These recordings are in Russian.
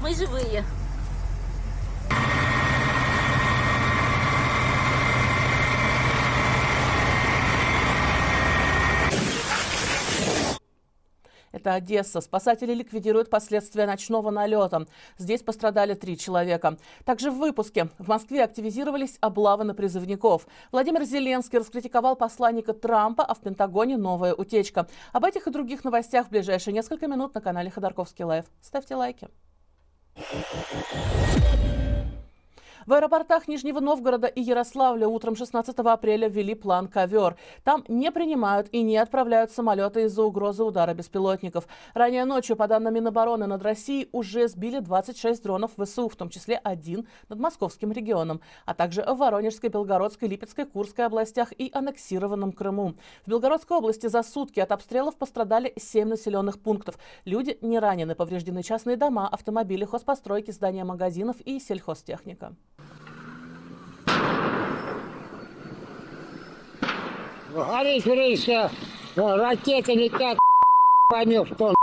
Мы живые. Это Одесса. Спасатели ликвидируют последствия ночного налета. Здесь пострадали 3 человека. Также в выпуске. В Москве активизировались облавы на призывников. Владимир Зеленский раскритиковал посланника Трампа, а в Пентагоне новая утечка. Об этих и других новостях в ближайшие несколько минут на канале Ходорковский Лайв. Ставьте лайки. В аэропортах Нижнего Новгорода и Ярославля утром 16 апреля ввели план «Ковер». Там не принимают и не отправляют самолеты из-за угрозы удара беспилотников. Ранее ночью, по данным Минобороны, над Россией уже сбили 26 дронов ВСУ, в том числе 1 над московским регионом, а также в Воронежской, Белгородской, Липецкой, Курской областях и аннексированном Крыму. В Белгородской области за сутки от обстрелов пострадали 7 населенных пунктов. Люди не ранены, повреждены частные дома, автомобили, хозпостройки, здания магазинов и сельхозтехника. Горит рейса, ракеты летят, поймешь, что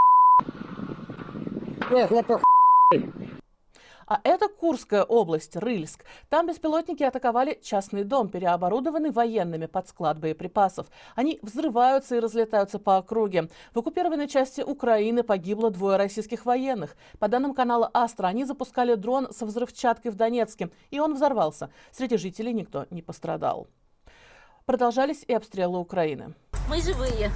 А это Курская область, Рыльск. Там беспилотники атаковали частный дом, переоборудованный военными под склад боеприпасов. Они взрываются и разлетаются по округе. В оккупированной части Украины погибло 2 российских военных. По данным канала «Астра», они запускали дрон со взрывчаткой в Донецке, и он взорвался. Среди жителей никто не пострадал. Продолжались и обстрелы Украины. Мы живые.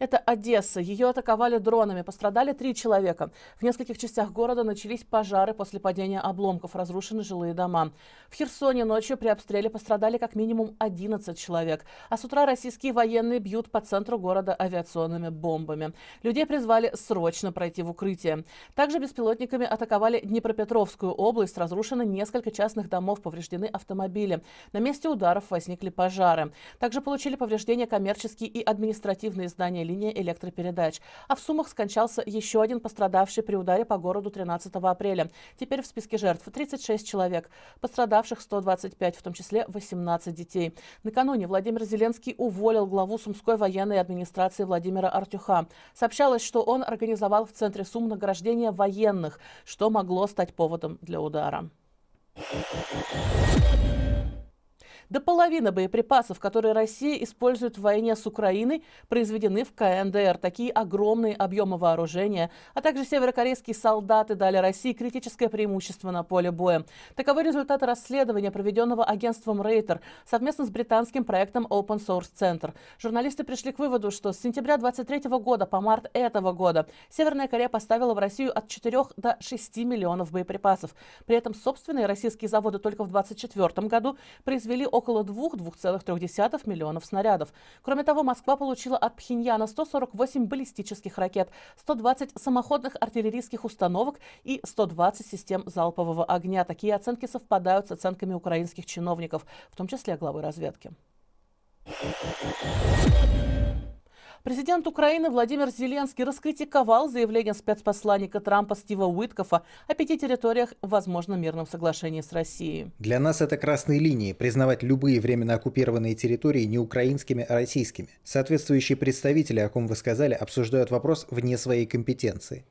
Это Одесса. Ее атаковали дронами. Пострадали 3 человека. В нескольких частях города начались пожары после падения обломков. Разрушены жилые дома. В Херсоне ночью при обстреле пострадали как минимум 11 человек. А с утра российские военные бьют по центру города авиационными бомбами. Людей призвали срочно пройти в укрытие. Также беспилотниками атаковали Днепропетровскую область. Разрушены несколько частных домов, повреждены автомобили. На месте ударов возникли пожары. Также получили повреждения коммерческие и административные здания, линия электропередач. А в Сумах скончался еще один пострадавший при ударе по городу 13 апреля. Теперь в списке жертв 36 человек. Пострадавших 125, в том числе 18 детей. Накануне Владимир Зеленский уволил главу Сумской военной администрации Владимира Артюха. Сообщалось, что он организовал в центре Сум награждение военных, что могло стать поводом для удара. До половины боеприпасов, которые Россия использует в войне с Украиной, произведены в КНДР. Такие огромные объемы вооружения, а также северокорейские солдаты дали России критическое преимущество на поле боя. Таковы результаты расследования, проведенного агентством Рейтер совместно с британским проектом Open Source Center. Журналисты пришли к выводу, что с сентября 2023 года по март этого года Северная Корея поставила в Россию от 4 до 6 миллионов боеприпасов. При этом собственные российские заводы только в 2024 году произвели около 2,3 миллионов снарядов. Кроме того, Москва получила от Пхеньяна 148 баллистических ракет, 120 самоходных артиллерийских установок и 120 систем залпового огня. Такие оценки совпадают с оценками украинских чиновников, в том числе главы разведки. Президент Украины Владимир Зеленский раскритиковал заявление спецпосланника Трампа Стива Уиткофа о 5 территориях в возможном мирном соглашении с Россией. Для нас это красные линии – признавать любые временно оккупированные территории не украинскими, а российскими. Соответствующие представители, о ком вы сказали, обсуждают вопрос вне своей компетенции.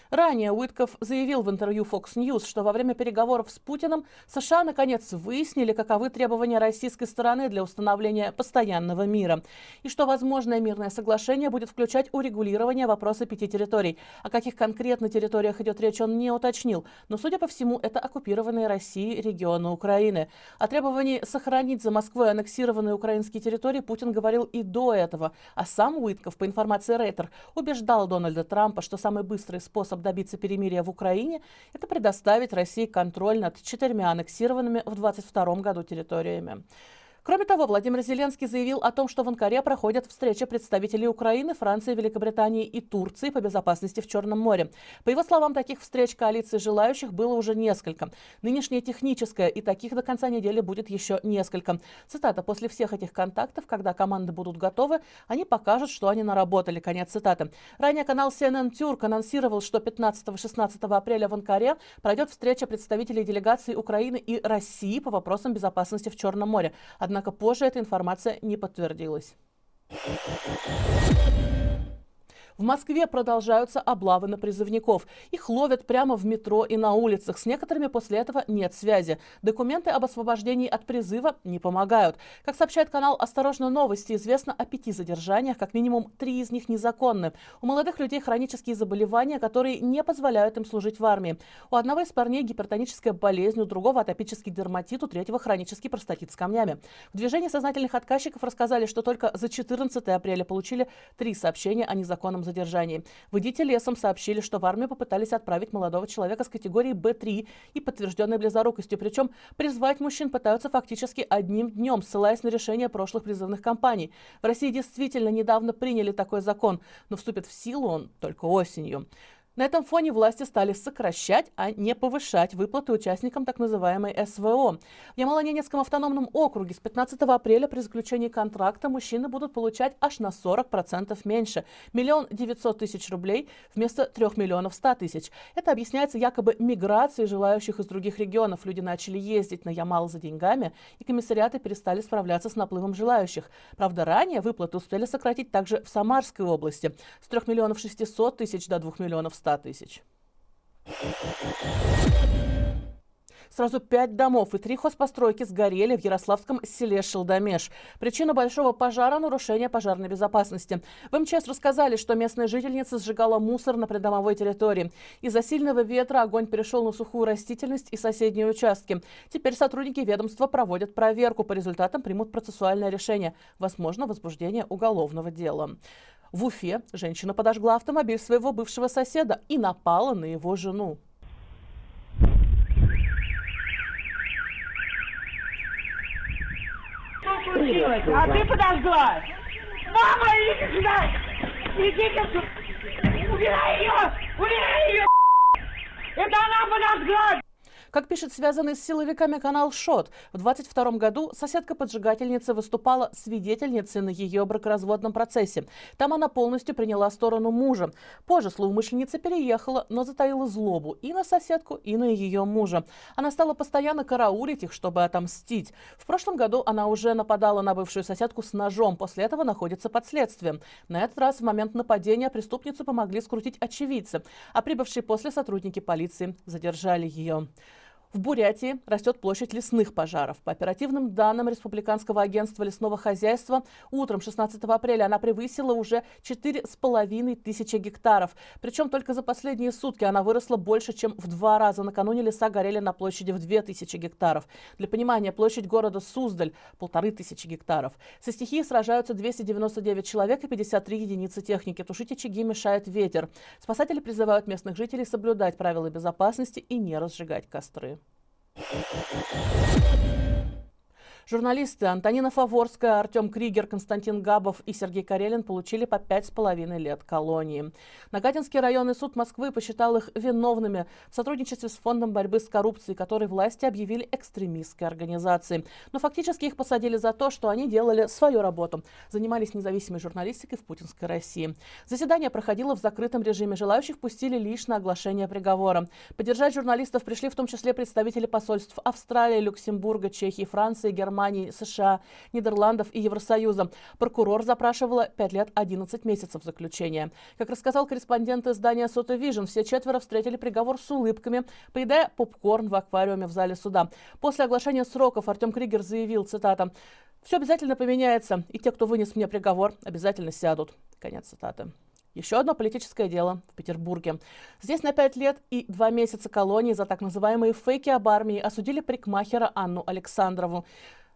Ранее Уитков заявил в интервью Fox News, что во время переговоров с Путиным США наконец выяснили, каковы требования российской стороны для установления постоянного мира, и что возможное мирное соглашение будет включать урегулирование вопроса 5 территорий. О каких конкретно территориях идет речь, он не уточнил, но, судя по всему, это оккупированные Россией регионы Украины. О требовании сохранить за Москвой аннексированные украинские территории Путин говорил и до этого, а сам Уитков, по информации Рейтер, убеждал Дональда Трампа, что самый быстрый способ добиться перемирия в Украине – это предоставить России контроль над 4 аннексированными в 2022 году территориями. Кроме того, Владимир Зеленский заявил о том, что в Анкаре проходят встречи представителей Украины, Франции, Великобритании и Турции по безопасности в Черном море. По его словам, таких встреч коалиции желающих было уже несколько. Нынешняя техническая, и таких до конца недели будет еще несколько. Цитата: «После всех этих контактов, когда команды будут готовы, они покажут, что они наработали». Конец цитаты. Ранее канал CNN Turk анонсировал, что 15-16 апреля в Анкаре пройдет встреча представителей делегаций Украины и России по вопросам безопасности в Черном море. Однако позже эта информация не подтвердилась. В Москве продолжаются облавы на призывников. Их ловят прямо в метро и на улицах. С некоторыми после этого нет связи. Документы об освобождении от призыва не помогают. Как сообщает канал «Осторожно, новости», известно о 5 задержаниях, как минимум 3 из них незаконны. У молодых людей хронические заболевания, которые не позволяют им служить в армии. У одного из парней гипертоническая болезнь, у другого атопический дерматит, у третьего хронический простатит с камнями. В движении сознательных отказчиков рассказали, что только за 14 апреля получили 3 сообщения о незаконном задержании. В «Идите лесом» сообщили, что в армию попытались отправить молодого человека с категории Б3 и подтвержденной близорукостью. Причем призвать мужчин пытаются фактически одним днем, ссылаясь на решение прошлых призывных кампаний. В России действительно недавно приняли такой закон, но вступит в силу он только осенью. На этом фоне власти стали сокращать, а не повышать выплаты участникам так называемой СВО. В Ямало-Ненецком автономном округе с 15 апреля при заключении контракта мужчины будут получать аж на 40% меньше – 1 900 000 рублей вместо 3 100 000. Это объясняется якобы миграцией желающих из других регионов. Люди начали ездить на Ямал за деньгами, и комиссариаты перестали справляться с наплывом желающих. Правда, ранее выплаты успели сократить также в Самарской области с 3 600 000 до 2 100 000. Сразу 5 домов и 3 хозпостройки сгорели в ярославском селе Шелдомеш. Причина большого пожара – нарушение пожарной безопасности. В МЧС рассказали, что местная жительница сжигала мусор на придомовой территории. Из-за сильного ветра огонь перешел на сухую растительность и соседние участки. Теперь сотрудники ведомства проводят проверку. По результатам примут процессуальное решение. Возможно, возбуждение уголовного дела. В Уфе женщина подожгла автомобиль своего бывшего соседа и напала на его жену. Что случилось? А ты подожгла? Мама, иди сюда! Идите сюда! Убирай ее! Убирай ее! Это она подожгла! Как пишет связанный с силовиками канал ШОТ, в 2022 году соседка-поджигательница выступала свидетельницей на ее бракоразводном процессе. Там она полностью приняла сторону мужа. Позже злоумышленница переехала, но затаила злобу и на соседку, и на ее мужа. Она стала постоянно караулить их, чтобы отомстить. В прошлом году она уже нападала на бывшую соседку с ножом, после этого находится под следствием. На этот раз в момент нападения преступницу помогли скрутить очевидцы, а прибывшие после сотрудники полиции задержали ее. В Бурятии растет площадь лесных пожаров. По оперативным данным Республиканского агентства лесного хозяйства, утром 16 апреля она превысила уже 4500 гектаров. Причем только за последние сутки она выросла больше, чем в 2 раза. Накануне леса горели на площади в 2000 гектаров. Для понимания, площадь города Суздаль – 1500 гектаров. Со стихией сражаются 299 человек и 53 единицы техники. Тушить очаги мешает ветер. Спасатели призывают местных жителей соблюдать правила безопасности и не разжигать костры. Журналисты Антонина Фаворская, Артем Кригер, Константин Габов и Сергей Карелин получили по 5,5 лет колонии. Нагатинский районный суд Москвы посчитал их виновными в сотрудничестве с Фондом борьбы с коррупцией, который власти объявили экстремистской организацией. Но фактически их посадили за то, что они делали свою работу, занимались независимой журналистикой в путинской России. Заседание проходило в закрытом режиме. Желающих пустили лишь на оглашение приговора. Поддержать журналистов пришли в том числе представители посольств Австралии, Люксембурга, Чехии, Франции, Германии, США, Нидерландов и Евросоюза. Прокурор запрашивала 5 лет 11 месяцев заключения. Как рассказал корреспондент издания Soto Vision, все 4 встретили приговор с улыбками, поедая попкорн в аквариуме в зале суда. После оглашения сроков Артем Кригер заявил, цитата: «Все обязательно поменяется, и те, кто вынес мне приговор, обязательно сядут». Конец цитаты. Еще одно политическое дело в Петербурге. Здесь на 5 лет и 2 месяца колонии за так называемые фейки об армии осудили парикмахера Анну Александрову.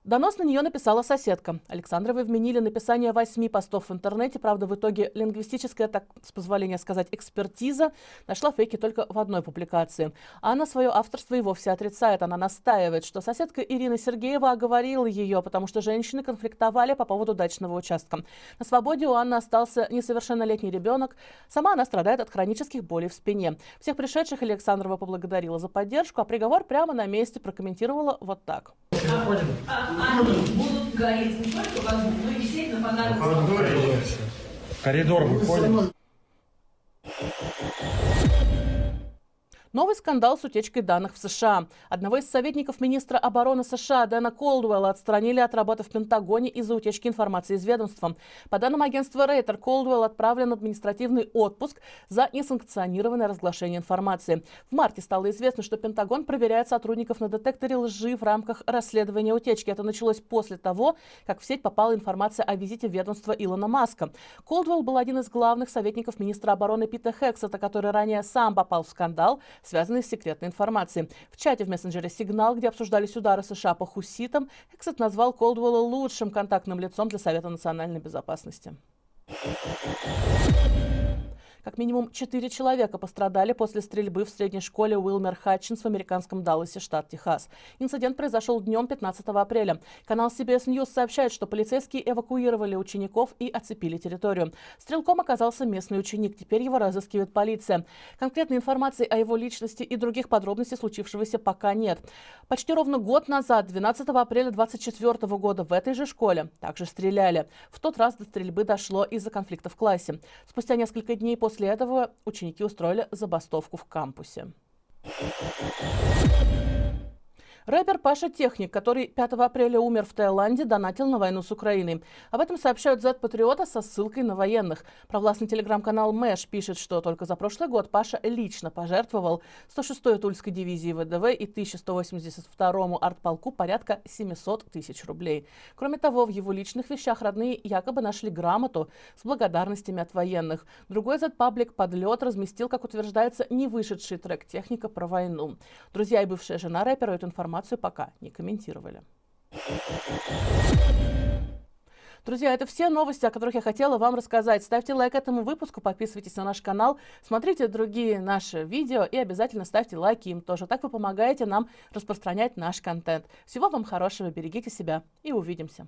Донос на нее написала соседка. Александровой вменили написание 8 постов в интернете. Правда, в итоге лингвистическая, так с позволения сказать, экспертиза нашла фейки только в одной публикации. А она свое авторство и вовсе отрицает. Она настаивает, что соседка Ирина Сергеева оговорила ее, потому что женщины конфликтовали по поводу дачного участка. На свободе у Анны остался несовершеннолетний ребенок. Сама она страдает от хронических болей в спине. Всех пришедших Александрова поблагодарила за поддержку, а приговор прямо на месте прокомментировала вот так. Они будут гореть не только в огне, но и висеть на фонарном. В коридор выходим. Новый скандал с утечкой данных в США. Одного из советников министра обороны США Дэна Колдуэлла отстранили от работы в Пентагоне из-за утечки информации из ведомства. По данным агентства Рейтер, Колдуэлл отправлен в административный отпуск за несанкционированное разглашение информации. В марте стало известно, что Пентагон проверяет сотрудников на детекторе лжи в рамках расследования утечки. Это началось после того, как в сеть попала информация о визите ведомства Илона Маска. Колдуэлл был один из главных советников министра обороны Пита Хексета, который ранее сам попал в скандал, связанные с секретной информацией. В чате в мессенджере «Сигнал», где обсуждались удары США по хуситам, Хексет назвал Колдуэлла лучшим контактным лицом для Совета национальной безопасности. Как минимум 4 человека пострадали после стрельбы в средней школе Уилмер Хатчинс в американском Далласе, штат Техас. Инцидент произошел днем 15 апреля. Канал CBS News сообщает, что полицейские эвакуировали учеников и оцепили территорию. Стрелком оказался местный ученик. Теперь его разыскивает полиция. Конкретной информации о его личности и других подробностей случившегося пока нет. Почти ровно год назад, 12 апреля 2024 года, в этой же школе также стреляли. В тот раз до стрельбы дошло из-за конфликта в классе. Спустя несколько дней после этого ученики устроили забастовку в кампусе. Рэпер Паша Техник, который 5 апреля умер в Таиланде, донатил на войну с Украиной. Об этом сообщают Z-патриота со ссылкой на военных. Провластный телеграм-канал Мэш пишет, что только за прошлый год Паша лично пожертвовал 106-й Тульской дивизии ВДВ и 1182-му артполку порядка 700 тысяч рублей. Кроме того, в его личных вещах родные якобы нашли грамоту с благодарностями от военных. Другой Z-паблик «Подлет» разместил, как утверждается, не вышедший трек Техника про войну. Друзья и бывшая жена рэпера эту информацию пока не комментировали. Друзья, это все новости, о которых я хотела вам рассказать. Ставьте лайк этому выпуску, подписывайтесь на наш канал, смотрите другие наши видео и обязательно ставьте лайки им тоже. Так вы помогаете нам распространять наш контент. Всего вам хорошего, берегите себя и увидимся.